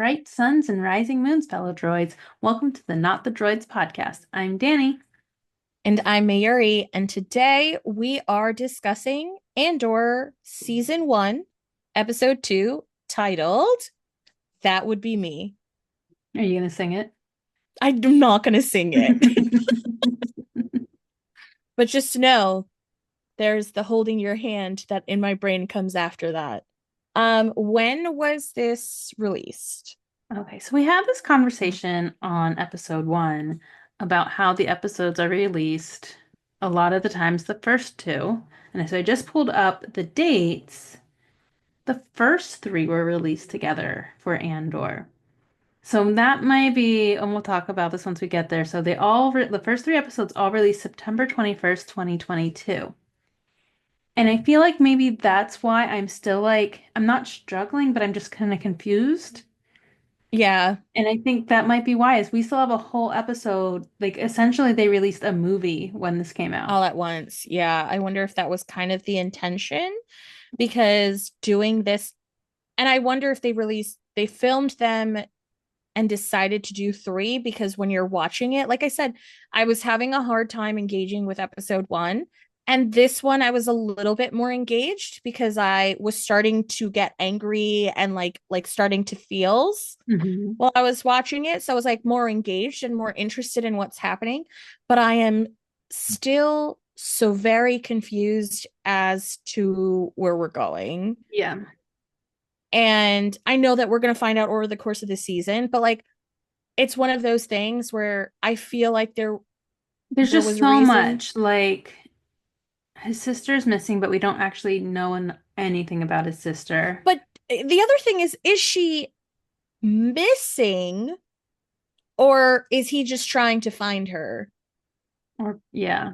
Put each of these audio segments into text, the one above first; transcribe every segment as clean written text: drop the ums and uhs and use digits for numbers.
Bright suns and rising moons, fellow droids. Welcome to the Not the Droids podcast. I'm Danny. And I'm Mayuri, and today we are discussing Andor Season 1, Episode 2, titled That Would Be Me. Are you going to sing it? I'm not going to sing it, but just know there's the holding your hand that in my brain comes after that. When was this released? Okay, so we had this conversation on episode one about how the episodes are released a lot of the times the first two. And so I just pulled up the dates. The first three were released together for Andor. So that might be, and we'll talk about this once we get there. So the first three episodes all released September 21st, 2022. And I feel like maybe that's why I'm still like, I'm not struggling, but I'm just kind of confused. Yeah, And I think that might be why, is we still have a whole episode. Like, essentially, they released a movie when this came out. all at once. Yeah, I wonder if that was kind of the intention because doing this, and I wonder if they filmed them and decided to do three because when you're watching it, like I said, I was having a hard time engaging with episode one. And this one, I was a little bit more engaged because I was starting to get angry and like starting to feels Hmm. while I was watching it. So I was like more engaged and more interested in what's happening. But I am still so very confused as to where we're going. Yeah. And I know that we're going to find out over the course of the season, but like it's one of those things where I feel like There's there just was a so reason. much. Like, his sister's missing, but we don't actually know anything about his sister. But the other thing is she missing or is he just trying to find her? Or, yeah.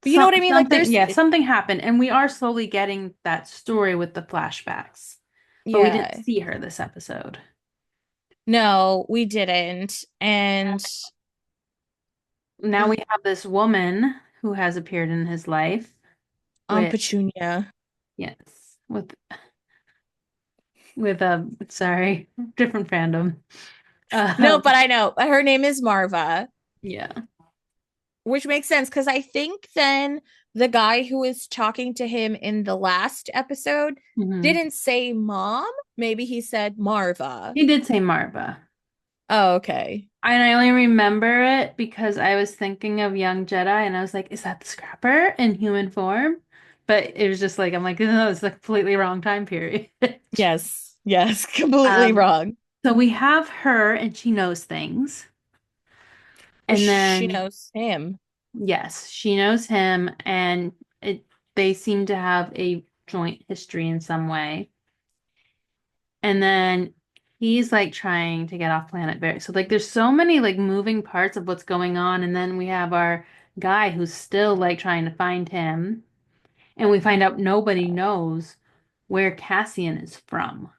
You know what I mean? Like Something, there's yeah, something happened. And we are slowly getting that story with the flashbacks. But we didn't yeah. see her this episode. No, we didn't. And Now we have this woman who has appeared in his life with, Petunia. yes, with a, sorry, different fandom. No, Um, but I know her name is Marva, yeah. which makes sense because I think then the guy who was talking to him in the last episode Hmm. didn't say mom. Maybe he said Marva. He did say Marva. Oh, okay. And I only remember it because I was thinking of Young Jedi and I was like, is that the Scrapper in human form? But it was just like, I'm like, no, it's the completely wrong time period. Yes. Yes. Completely Um, wrong. so we have her and she knows things. Well, And she then, knows him. yes, she knows him and they seem to have a joint history in some way. And then he's like trying to get off planet Berry. So like there's so many like moving parts of what's going on. And then we have our guy who's still like trying to find him. And we find out nobody knows where Cassian is from.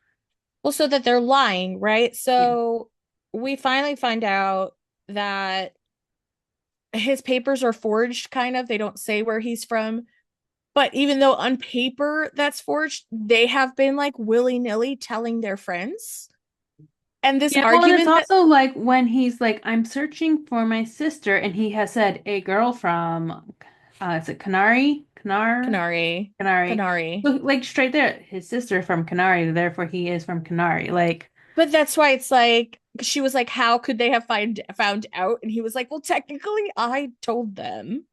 Well, so that they're lying, right? Yeah. So we finally find out that his papers are forged, kind of. They don't say where he's from. But even though on paper that's forged, they have been like willy nilly telling their friends. And this Yeah, well, and it's argument that, also like when he's like, I'm searching for my sister, and he has said a girl from, is it Canary? Canary, Canary. Canary. So, like straight there, his sister from Canary, therefore he is from Canary. Like, But that's why it's like, she was like, how could they have found out? And he was like, well, technically, I told them.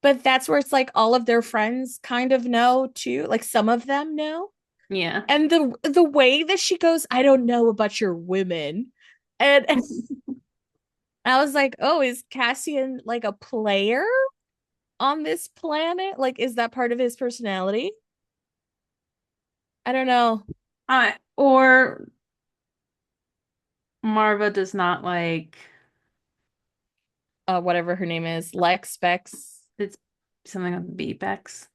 But that's where it's like all of their friends kind of know too. Like some of them know. yeah. And the way that she goes, I don't know about your women. And I was like, oh, is Cassian like a player on this planet? Like, is that part of his personality? I don't know. Or Marva does not like Whatever her name is, Lex, Bex. it's something with B Bex.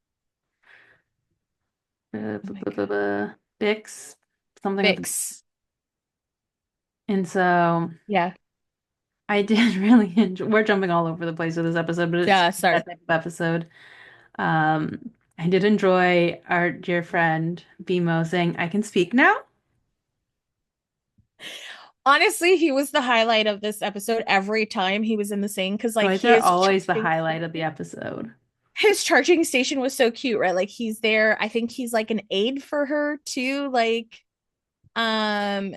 Oh my God. Bix. Something with Bix. and so Yeah. I did really enjoy, we're jumping all over the place with this episode, but it's Yeah, that sorry. type of episode. I did enjoy our dear friend Bimo saying, I can speak now. Honestly, he was the highlight of this episode every time he was in the scene because like Droids are always the highlight of the episode. his charging station was so cute, right? Like he's there. I think he's like an aide for her too. Um,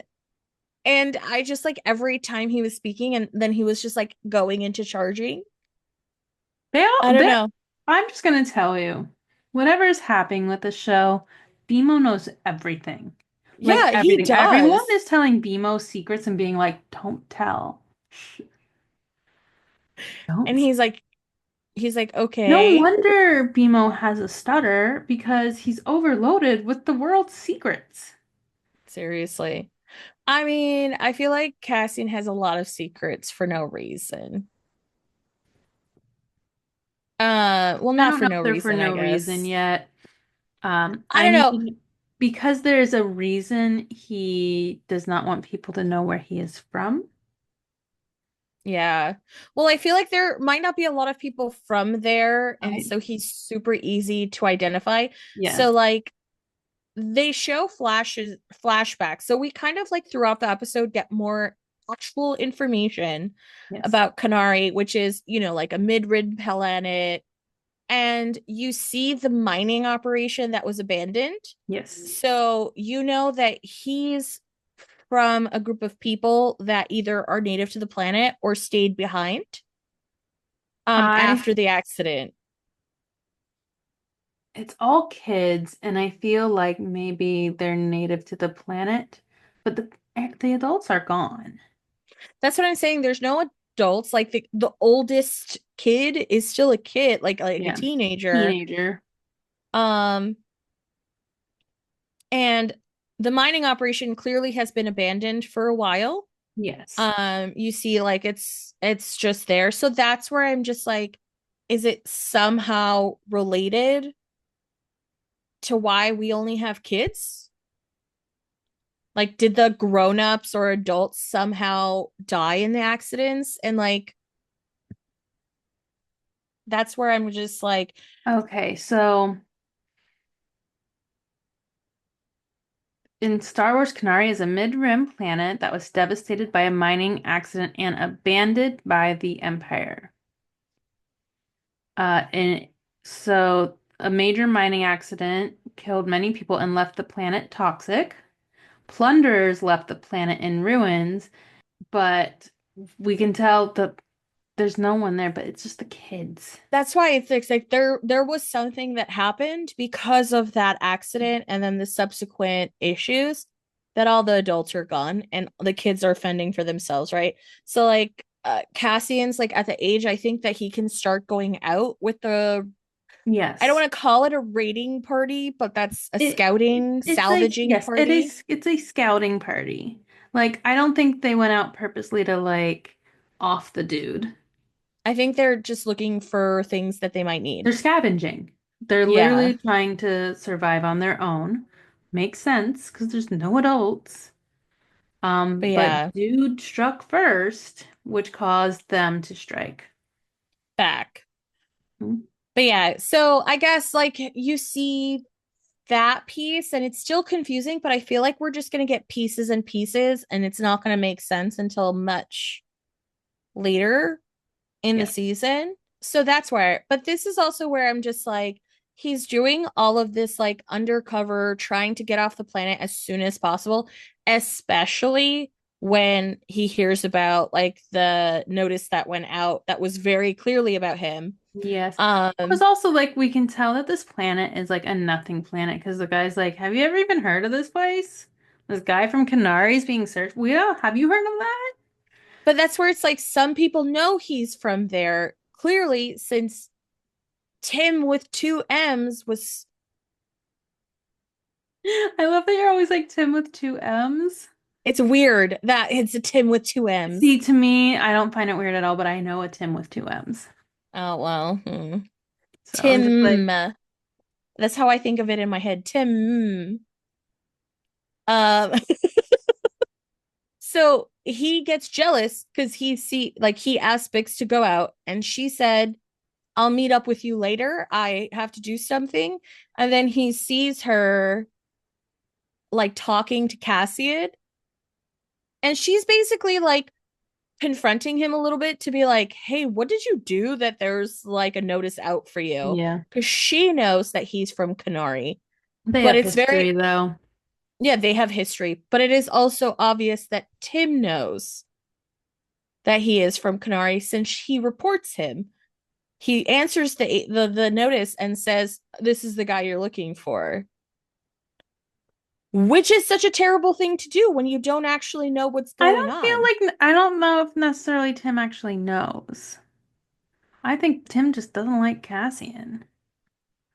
and I just like every time he was speaking and then he was just like going into charging. I don't They know. I'm just gonna tell you, whatever is happening with the show, BMO knows everything. Like Yeah, he everything. Everyone does. is telling BMO secrets and being like, don't tell. Shh, And don't. he's like, No okay, wonder BMO has a stutter because he's overloaded with the world's secrets. seriously. I mean, I feel like Cassian has a lot of secrets for no reason. Well, I not don't for know no if they're for reason, I no reason guess. yet. I I don't know. mean, because there's a reason he does not want people to know where he is from. Yeah. Well, I feel like there might not be a lot of people from there, and I so he's super easy to identify. Yes, So like they show flashbacks. So we kind of like throughout the episode get more actual information yes, about Canary, which is, like a mid-rid planet. And you see the mining operation that was abandoned. yes. So you know that he's from a group of people that either are native to the planet or stayed behind I after the accident. It's all kids, and I feel like maybe they're native to the planet, but the adults are gone. That's what I'm saying. There's no adults. Like the oldest kid is still a kid, like a Yeah, teenager. teenager. Um, and the mining operation clearly has been abandoned for a while. Yes. You see like it's just there. So that's where I'm just like, is it somehow related to why we only have kids? Like, did the grown-ups or adults somehow die in the accidents? And like, that's where I'm just like, Okay, so in Star Wars, Canary is a mid-rim planet that was devastated by a mining accident and abandoned by the Empire. And so a major mining accident killed many people and left the planet toxic. Plunderers left the planet in ruins, but we can tell that there's no one there, but it's just the kids. that's why it's like there was something that happened because of that accident and then the subsequent issues that all the adults are gone and the kids are fending for themselves, right? So like Cassian's like at the age I think that he can start going out with the I don't Yes. want to call it a raiding party, but that's a scouting, It's a salvaging yes, it party. is it's a scouting party. Like I don't think they went out purposely to like off the dude. I think they're just looking for things that they might They're need. scavenging. They're Yeah. literally trying to survive on their own. Makes sense because there's no adults. But But yeah, dude struck first, which caused them to strike. back. Hmm. But yeah, so I guess like you see that piece and it's still confusing, but I feel like we're just going to get pieces and pieces and it's not going to make sense until much later in the Yeah. season. So that's where, but this is also where I'm just like, he's doing all of this like undercover, trying to get off the planet as soon as possible, especially when he hears about like the notice that went out that was very clearly about him. Yes. It was Um, also like we can tell that this planet is like a nothing planet because the guy's like, have you ever even heard of this place? This guy from Canary is being searched. We don't, have you heard of that? but that's where it's like some people know he's from there clearly since Tim with two M's was I love that you're always like Tim with two M's. it's weird that it's a Tim with two M's. See, to me, I don't find it weird at all, but I know a Tim with two M's. Oh well. So I'm just like, Tim. That's how I think of it in my head. Tim. Um so he gets jealous because he asked Bix to go out and she said, I'll meet up with you later. I have to do something. And then he sees her like talking to Cassian And she's basically like confronting him a little bit to be like, hey, what did you do that there's like a notice out for you? Yeah. Because she knows that he's from Canary. They But have it's history very, though. yeah, they have history. But it is also obvious that Tim knows that he is from Canary since he reports him. He answers the notice and says, "This is the guy you're looking for," which is such a terrible thing to do when you don't actually know what's going on. I don't know if necessarily Tim actually knows. I think Tim just doesn't like Cassian.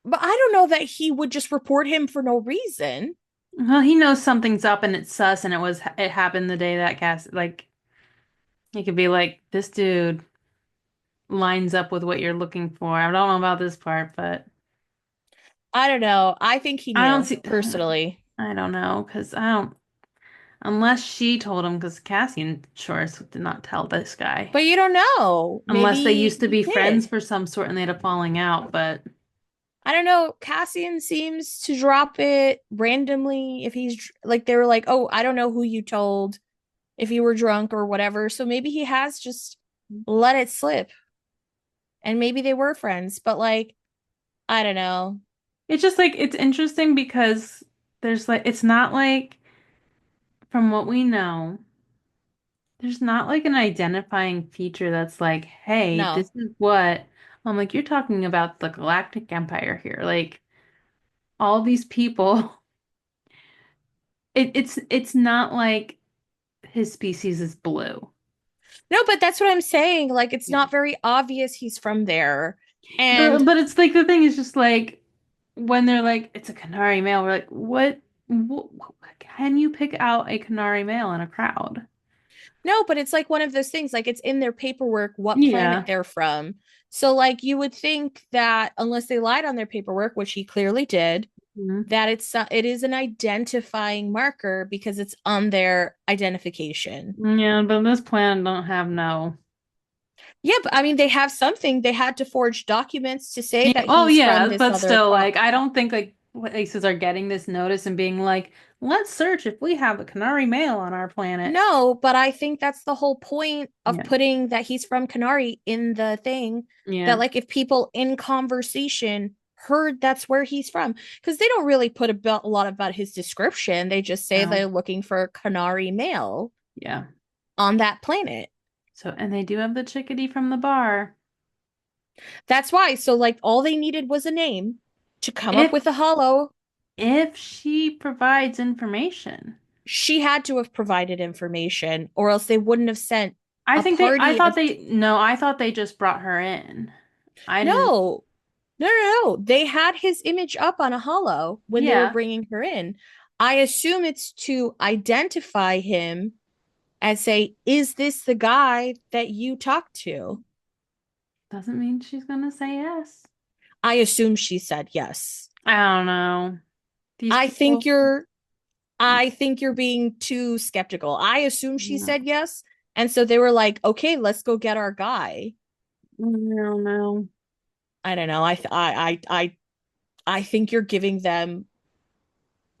But I don't know that he would just report him for no reason. Well, he knows something's up and it's sus and it happened the day that Cass like he could be like this dude lines up with what you're looking for. I don't know about this part, but I don't know. I think he I don't knew see personally. I don't know because I don't unless she told him because Cassian sure as did not tell this guy. But you don't know. Unless they Maybe used to he be friends did. for some sort and they had a falling out, but I don't know. Cassian seems to drop it randomly if he's like they were like, "Oh, I don't know who you told if you were drunk or whatever." So maybe he has just let it slip and maybe they were friends, but like I don't know. it's just like it's interesting because there's like it's not like from what we know, there's not like an identifying feature that's like, hey, No. this is what I'm like, you're talking about the Galactic Empire here. Like all these people, it's not like his species is blue. No, but that's what I'm saying. Like it's Yeah. not very obvious he's from there. And But it's like the thing is just like when they're like, it's a Canary male, we're like, what can you pick out a Canary male in a crowd? no, but it's like one of those things, like it's in their paperwork what planet Yeah. they're from. So like you would think that unless they lied on their paperwork, which he clearly did, Mhm. that it is an identifying marker because it's on their identification. Yeah, but this planet don't have no. Yeah, but I mean they have something. They had to forge documents to say Yeah, that oh he's from yeah, this but other still, plot. like, I don't think like places are getting this notice and being like, let's search if we have a Canary male on our planet. No, but I think that's the whole point of Yeah, putting that he's from Canary in the thing that yeah, like if people in conversation heard that's where he's from because they don't really put a lot about his description. They just say no, they're looking for a Canary male yeah. on that planet. So, and they do have the chickadee from the bar. That's why. So like all they needed was a name to come up If with a hollow. if she provides information, She had to have provided information or else they wouldn't have sent I a think they. I party thought of they. No, I thought they just brought her in. I didn't. no. No. They had his image up on a hollow when they were Yeah, bringing her in. I assume it's to identify him and say, is this the guy that you talked to? doesn't mean she's gonna say yes. I assume she said yes. I don't know. These I think people. you're I think you're being too skeptical. I assume she No, said yes. And so they were like, okay, let's go get our guy. I don't know. I don't know. I think you're giving them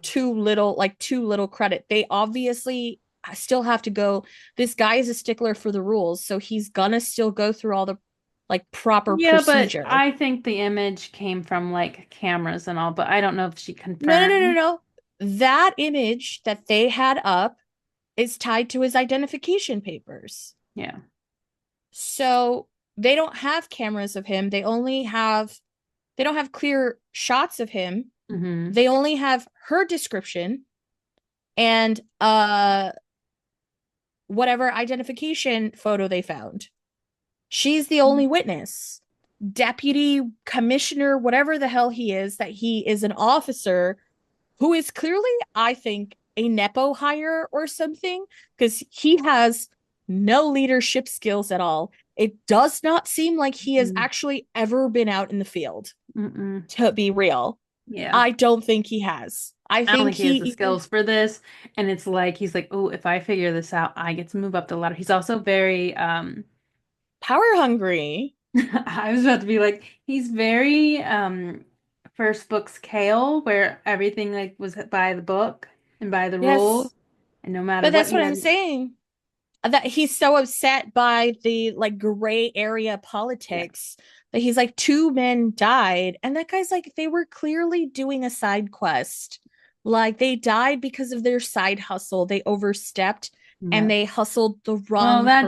too little credit. They obviously still have to go. This guy is a stickler for the rules, so he's gonna still go through all the like proper Yeah, but procedure. I think the image came from like cameras and all, but I don't know if she No. confirmed. No. That image that they had up is tied to his identification papers. Yeah. So they don't have cameras of him. They don't have clear shots of him. Hmm. They only have her description and whatever identification photo they found. She's the only witness. Deputy commissioner, whatever the hell he is, that he is an officer who is clearly, I think, a Nepo hire or something, because he has no leadership skills at all. It does not seem like he has Mm-mm. actually ever been out in the field, Mm-mm. to be real. Yeah. I don't think he has. I I don't think think he has the he is skills for this. And it's like he's like, oh, if I figure this out, I get to move up the ladder. He's also very power hungry. I was about to be like, he's very first book's Kale, where everything like was by the book and by the rules. Yes. And no matter But what that's he what I'm had saying. that he's so upset by the like gray area Yeah. politics that he's like two men died and that guy's like they were clearly doing a side quest. Like they died because of their side hustle. They overstepped and Yeah. they hustled the Well, wrong person.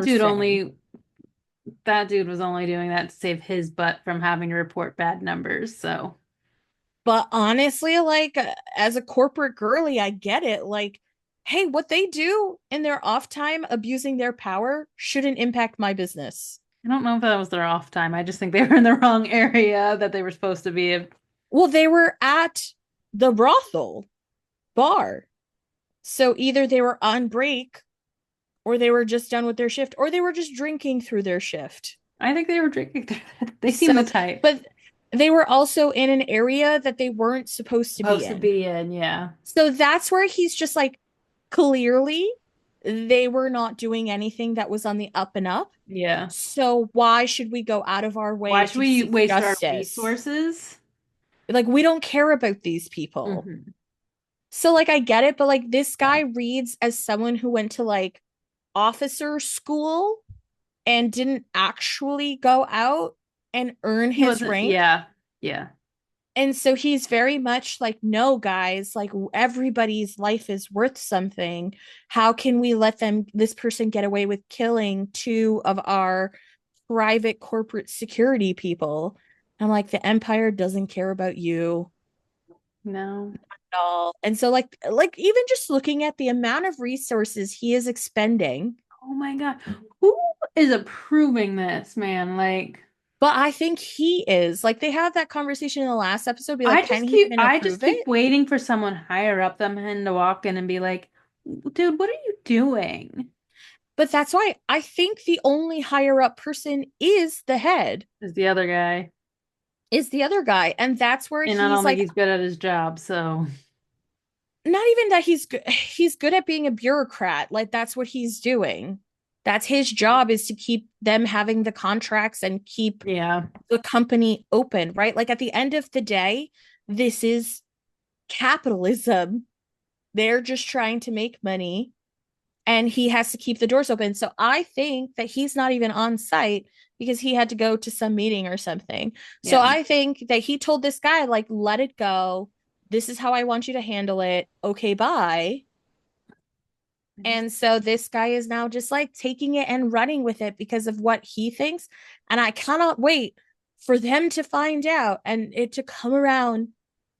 that dude was only doing that to save his butt from having to report bad numbers. So But honestly, like as a corporate girly, I get it. Like, hey, what they do in their off time abusing their power shouldn't impact my business. I don't know if that was their off time. I just think they were in the wrong area that they were supposed to be. Well, they were at the brothel bar. So either they were on break or they were just done with their shift or they were just drinking through their shift. I think they were drinking. They seem the So, type but they were also in an area that they weren't supposed to be supposed to in. be in. Yeah. So that's where he's just like, clearly, they were not doing anything that was on the up and up. Yeah. So why should we go out of our Why way should to we seek waste our justice? resources? Like, we don't care about these people. Hmm. So, like, I get it, but like, this Yeah. guy reads as someone who went to like officer school and didn't actually go out and earn He his wasn't. rank. Yeah. Yeah. And so he's very much like, no, guys, like everybody's life is worth something. How can we let this person get away with killing two of our private corporate security people? I'm like, the Empire doesn't care about you No. at all. And so like even just looking at the amount of resources he is expending, Oh my God. Who is approving this, man? Like, but I think he is. Like they have that conversation in the last episode, be like, can he even I just approve keep it? waiting for someone higher up than him to walk in and be like, dude, what are you doing? But that's why I think the only higher up person is the head, Is the other guy. is the other guy. And that's where And I he's don't think like, he's good at his job, so not even that he's good at being a bureaucrat. Like that's what he's doing. That's his job is to keep them having the contracts and keep yeah. the company open, right? Like at the end of the day, this is capitalism. They're just trying to make money and he has to keep the doors open. So I think that he's not even on site because he had to go to some meeting or something. So Yeah. I think that he told this guy, like, let it go. This is how I want you to handle it. Okay, bye. I just And so this guy is now just like taking it and running with it because of what he thinks. And I cannot wait for them to find out and it to come around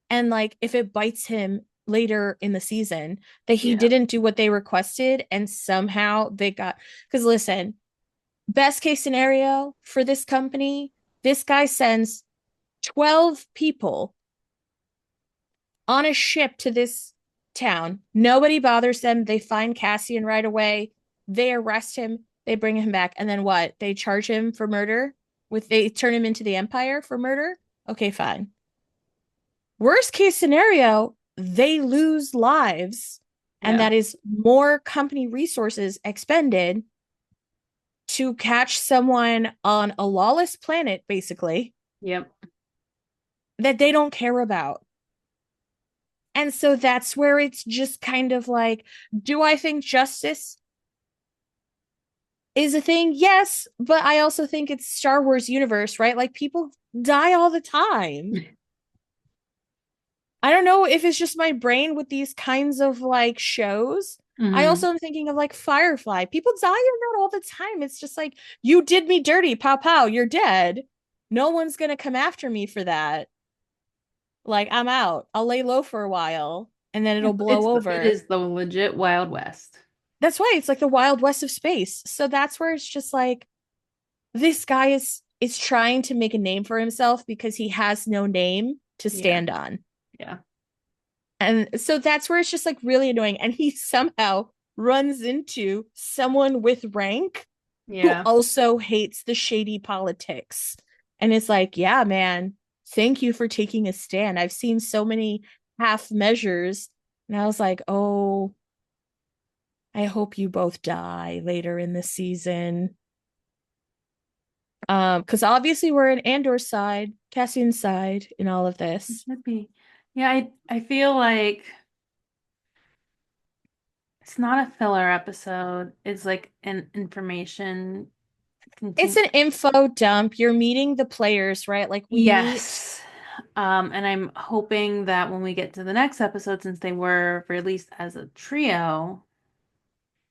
and like if it bites him later in the season that he yeah. didn't do what they requested and somehow they got because listen, best case scenario for this company, this guy sends 12 people on a ship to this town. Nobody bothers them. They find Cassian right away. They arrest him. They bring him back. And then what? They charge him for murder? They turn him into the Empire for murder? Okay, fine. Worst case scenario, they lose lives, and Yeah. that is more company resources expended to catch someone on a lawless planet, basically, Yep. that they don't care about. And so that's where it's just kind of like, do I think justice is a thing? Yes, but I also think it's Star Wars universe, right? Like people die all the time. I don't know if it's just my brain with these kinds of like shows. I Hmm. also am thinking of like Firefly. People die in that all the time. It's just like, you did me dirty, pow pow, you're dead. No one's gonna come after me for that. Like, I'm out. I'll lay low for a while and then it'll blow It over. is the legit Wild West. That's why it's like the Wild West of space. So that's where it's just like this guy is trying to make a name for himself because he has no name to Yeah. stand on. Yeah. And so that's where it's just like really annoying. And he somehow runs into someone with rank who Yeah. also hates the shady politics. And it's like, yeah, man, thank you for taking a stand. I've seen so many half measures. And I was like, oh, I hope you both die later in the season. Because obviously we're in Andor's side, Cassian's side in all of this. Should be. Yeah, I feel like it's not a filler episode. It's like an information It's continue. an info dump. You're meeting the players, right? Like we meet Yes. And I'm hoping that when we get to the next episode, since they were released as a trio,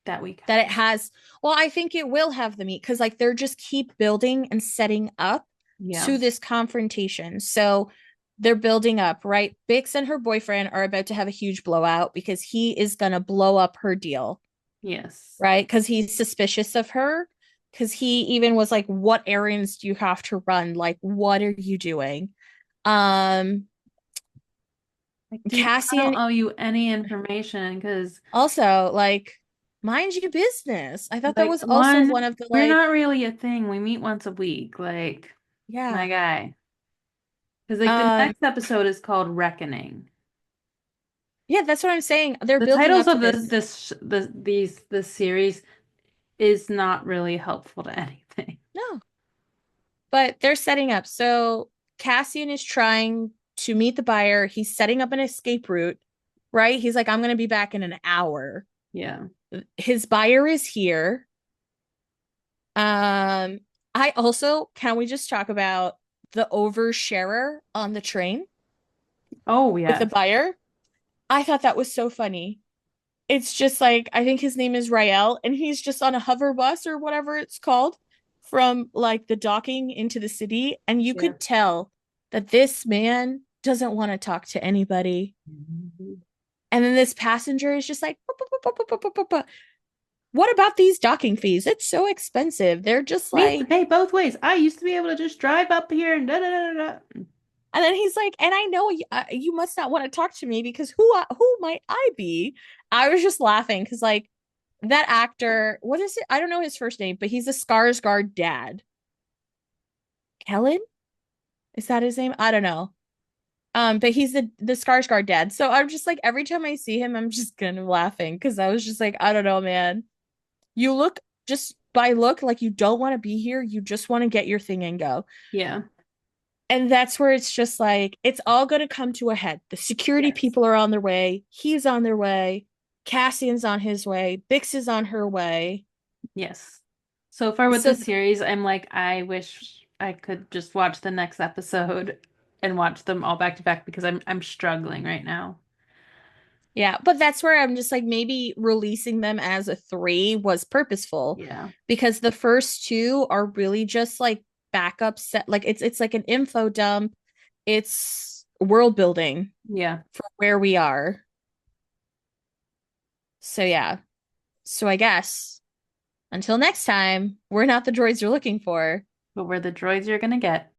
that we, that it has, well, I think it will have the meat because like they're just keep building and setting up yeah, to this confrontation. So they're building up, right? Bix and her boyfriend are about to have a huge blowout because he is going to blow up her deal, yes. right? Because he's suspicious of her. Because he even was like, what errands do you have to run? Like, what are you doing? Um, Like, dude, I don't Cassian owe you any information because, also, like, mind your business. I thought that like, was also one one, of the we're like, not really a thing. We meet once a week. Like, my yeah. guy. Because, like, the Um, next episode is called Reckoning. yeah, that's what I'm saying. They're The building titles up to of this. this series is not really helpful to anything. No, but they're setting up. So Cassian is trying to meet the buyer. He's setting up an escape route, right? He's like, I'm going to be back in an hour. Yeah. His buyer is here. Um, I also, can we just talk about the oversharer on the train Oh, with the yes. buyer? I thought that was so funny. It's just like I think his name is Rael, and he's just on a hover bus or whatever it's called from like the docking into the city, and you Yeah. could tell that this man doesn't want to talk to anybody. And then this passenger is just like, what about these docking fees? It's so expensive. They're just We have to like, pay both ways. I used to be able to just drive up here and da da da da da. and then he's like, and I know you must not want to talk to me because who might I be? I was just laughing because like that actor, what is it? I don't know his first name, but he's a Skarsgård dad. Kellen? Is that his name? I don't know. But he's the Skarsgård dad. So I'm just like every time I see him, I'm just kind of laughing because I was just like, I don't know, man. You look just by look like you don't want to be here. You just want to get your thing and go. Yeah. And that's where it's just like it's all going to come to a head. The security Yes. people are on their way. He's on their way. Cassian's on his way. Bix is on her way. Yes. So far with So this series, I'm like, I wish I could just watch the next episode and watch them all back to back because I'm struggling right now. yeah, but that's where I'm just like maybe releasing them as a three was purposeful Yeah. because the first two are really just like backup set. Like it's like an info dump. It's world building Yeah. for where we are. So yeah. So I guess until next time, we're not the droids you're looking for. But we're the droids you're gonna get.